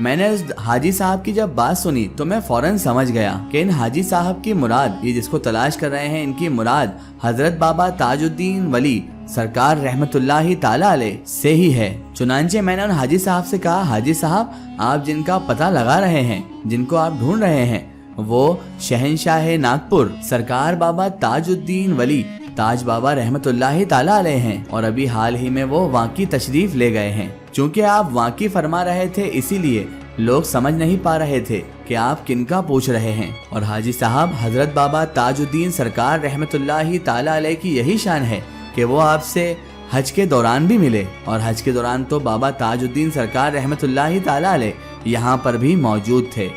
میں نے اس حاجی صاحب کی جب بات سنی تو میں فوراً سمجھ گیا کہ ان حاجی صاحب کی مراد، یہ جس کو تلاش کر رہے ہیں، ان کی مراد حضرت بابا تاج الدین ولی سرکار رحمت اللہ تعالی علیہ سے ہی ہے۔ چنانچہ میں نے ان حاجی صاحب سے کہا، حاجی صاحب آپ جن کا پتہ لگا رہے ہیں، جن کو آپ ڈھونڈ رہے ہیں، وہ شہنشاہ ناگپور سرکار بابا تاج الدین ولی تاج بابا رحمت اللہ تعالی علیہ ہیں، اور ابھی حال ہی میں وہ وہاں کی تشریف لے گئے ہیں۔ چونکہ آپ وہاں کی فرما رہے تھے، اسی لیے لوگ سمجھ نہیں پا رہے تھے کہ آپ کن کا پوچھ رہے ہیں۔ اور حاجی صاحب حضرت بابا تاج الدین سرکار رحمت اللہ تعالی علیہ کی یہی شان ہے کہ وہ آپ سے حج کے دوران بھی ملے، اور حج کے دوران تو بابا تاج الدین سرکار رحمت اللہ تعالی علیہ یہاں پر بھی موجود تھے۔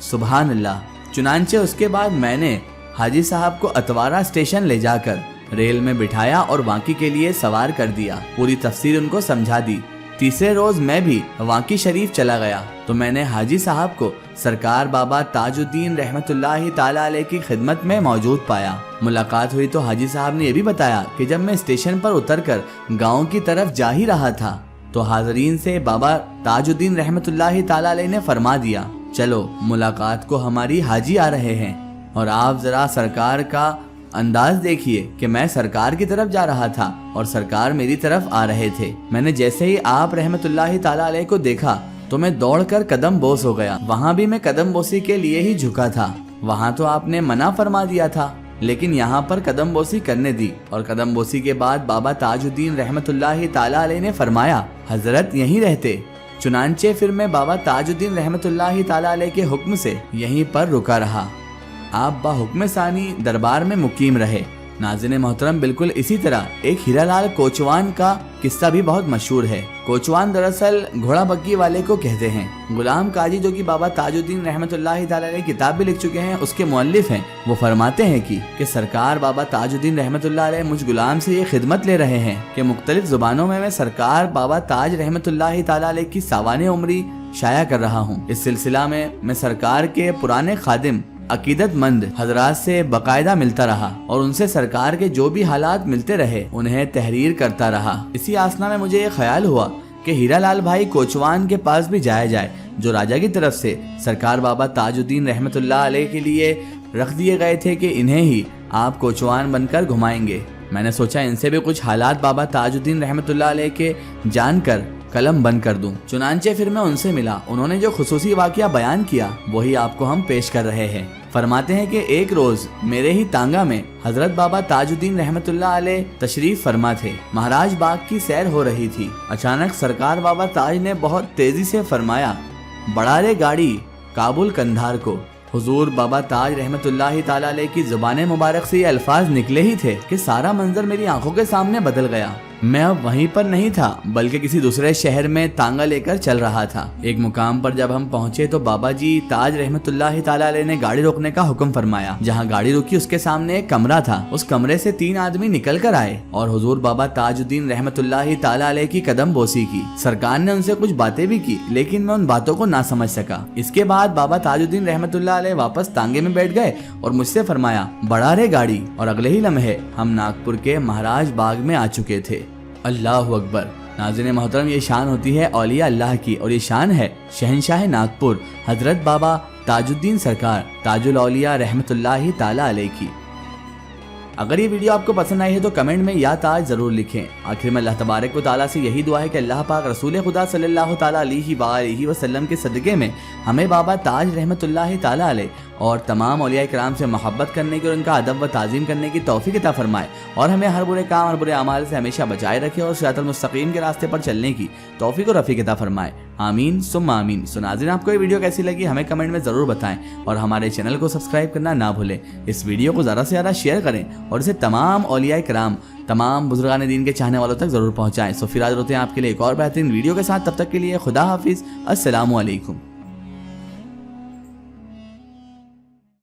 سبحان اللہ۔ چنانچہ اس کے بعد میں نے حاجی صاحب کو اتوارا اسٹیشن لے جا کر ریل میں بٹھایا اور وانکی کے لیے سوار کر دیا، پوری تفصیل ان کو سمجھا دی۔ تیسرے روز میں بھی وانکی شریف چلا گیا تو میں نے حاجی صاحب کو سرکار بابا تاج الدین رحمت اللہ تعالی علیہ کی خدمت میں موجود پایا۔ ملاقات ہوئی تو حاجی صاحب نے یہ بھی بتایا کہ جب میں اسٹیشن پر اتر کر گاؤں کی طرف جا ہی رہا تھا تو حاضرین سے بابا تاج الدین رحمت اللہ تعالی علیہ نے فرما دیا، چلو ملاقات کو ہماری حاجی آ رہے ہیں، اور آپ ذرا سرکار کا انداز دیکھیے کہ میں سرکار کی طرف جا رہا تھا اور سرکار میری طرف آ رہے تھے۔ میں نے جیسے ہی آپ رحمت اللہ تعالی علیہ کو دیکھا تو میں دوڑ کر قدم بوس ہو گیا۔ وہاں بھی میں قدم بوسی کے لیے ہی جھکا تھا، وہاں تو آپ نے منع فرما دیا تھا، لیکن یہاں پر قدم بوسی کرنے دی۔ اور قدم بوسی کے بعد بابا تاج الدین رحمت اللہ تعالی علیہ نے فرمایا، حضرت یہیں رہتے۔ چنانچہ پھر میں بابا تاج الدین رحمت اللہ تعالی علیہ کے حکم سے یہیں پر رکا رہا۔ آپ با حکم ثانی دربار میں مقیم رہے۔ ناظرین محترم، بالکل اسی طرح ایک ہیرا لال کوچوان کا قصہ بھی بہت مشہور ہے۔ کوچوان دراصل گھوڑا بگی والے کو کہتے ہیں۔ غلام قاضی جو کہ بابا تاج الدین رحمت اللہ تعالی علیہ کتاب بھی لکھ چکے ہیں، اس کے مؤلف ہیں، وہ فرماتے ہیں کہ سرکار بابا تاج الدین رحمت اللہ علیہ مجھ غلام سے یہ خدمت لے رہے ہیں کہ مختلف زبانوں میں سرکار بابا تاج رحمت اللہ تعالی علیہ کی ساوان عمری شائع کر رہا ہوں۔ اس سلسلہ میں سرکار کے پرانے خادم عقیدت مند حضرات سے باقاعدہ ملتا رہا اور ان سے سرکار کے جو بھی حالات ملتے رہے انہیں تحریر کرتا رہا۔ اسی آسنا میں مجھے یہ خیال ہوا کہ ہیرا لال بھائی کوچوان کے پاس بھی جایا جائے، جو راجہ کی طرف سے سرکار بابا تاج الدین رحمت اللہ علیہ کے لیے رکھ دیے گئے تھے کہ انہیں ہی آپ کوچوان بن کر گھمائیں گے۔ میں نے سوچا ان سے بھی کچھ حالات بابا تاج الدین رحمت اللہ علیہ کے جان کر قلم بند کر دوں۔ چنانچہ پھر میں ان سے ملا، انہوں نے جو خصوصی واقعہ بیان کیا وہی آپ کو ہم پیش کر رہے ہیں۔ فرماتے ہیں کہ ایک روز میرے ہی تانگا میں حضرت بابا تاج الدین رحمت اللہ علیہ تشریف فرما تھے۔ مہاراج باغ کی سیر ہو رہی تھی۔ اچانک سرکار بابا تاج نے بہت تیزی سے فرمایا، بڑھا لے گاڑی کابل کندھار کو۔ حضور بابا تاج رحمت اللہ تعالی علیہ کی زبان مبارک سے یہ الفاظ نکلے ہی تھے کہ سارا منظر میری آنکھوں کے سامنے بدل گیا۔ میں اب وہیں پر نہیں تھا بلکہ کسی دوسرے شہر میں تانگا لے کر چل رہا تھا۔ ایک مقام پر جب ہم پہنچے تو بابا جی تاج رحمت اللہ تعالی علیہ نے گاڑی روکنے کا حکم فرمایا۔ جہاں گاڑی رکی اس کے سامنے ایک کمرہ تھا، اس کمرے سے 3 آدمی نکل کر آئے اور حضور بابا تاج الدین رحمت اللہ تعالی علیہ کی قدم بوسی کی۔ سرکار نے ان سے کچھ باتیں بھی کی لیکن میں ان باتوں کو نہ سمجھ سکا۔ اس کے بعد بابا تاج الدین رحمت اللہ علیہ واپس تانگے میں بیٹھ گئے اور مجھ سے فرمایا، بڑھا رے گاڑی، اور اگلے ہی لمحے ہم ناگپور کے مہاراج باغ میں آ چکے تھے۔ اللہ اکبر۔ ناظرین محترم، یہ شان ہوتی ہے اولیاء اللہ کی، اور یہ شان ہے شہنشاہ ناگپور حضرت بابا تاج الدین سرکار تاج الاولیاء رحمت اللہ تعالی علیہ کی۔ اگر یہ ویڈیو آپ کو پسند آئی ہے تو کمنٹ میں یا تاج ضرور لکھیں۔ آخر میں اللہ تبارک و تعالیٰ سے یہی دعا ہے کہ اللہ پاک رسول خدا صلی اللہ تعالیٰ علیہ وآلہ وسلم کے صدقے میں ہمیں بابا تاج رحمت اللہ تعالی علیہ اور تمام اولیاء کرام سے محبت کرنے کی اور ان کا ادب و تعظیم کرنے کی توفیق عطا فرمائے، اور ہمیں ہر برے کام اور برے اعمال سے ہمیشہ بچائے رکھے اور صراط المستقیم کے راستے پر چلنے کی توفیق و رفیق عطا فرمائے۔ آمین ثم آمین۔ ناظرین، آپ کو یہ ویڈیو کیسی لگی ہمیں کمنٹ میں ضرور بتائیں، اور ہمارے چینل کو سبسکرائب کرنا نہ بھولیں۔ اس ویڈیو کو زیادہ سے زیادہ شیئر کریں اور اسے تمام اولیاء کرام، تمام بزرگان دین کے چاہنے والوں تک ضرور پہنچائیں۔ پھر حاضر ہوتے ہیں آپ کے لیے ایک اور بہترین ویڈیو کے ساتھ، تب تک کے لیے خدا حافظ، السلام علیکم۔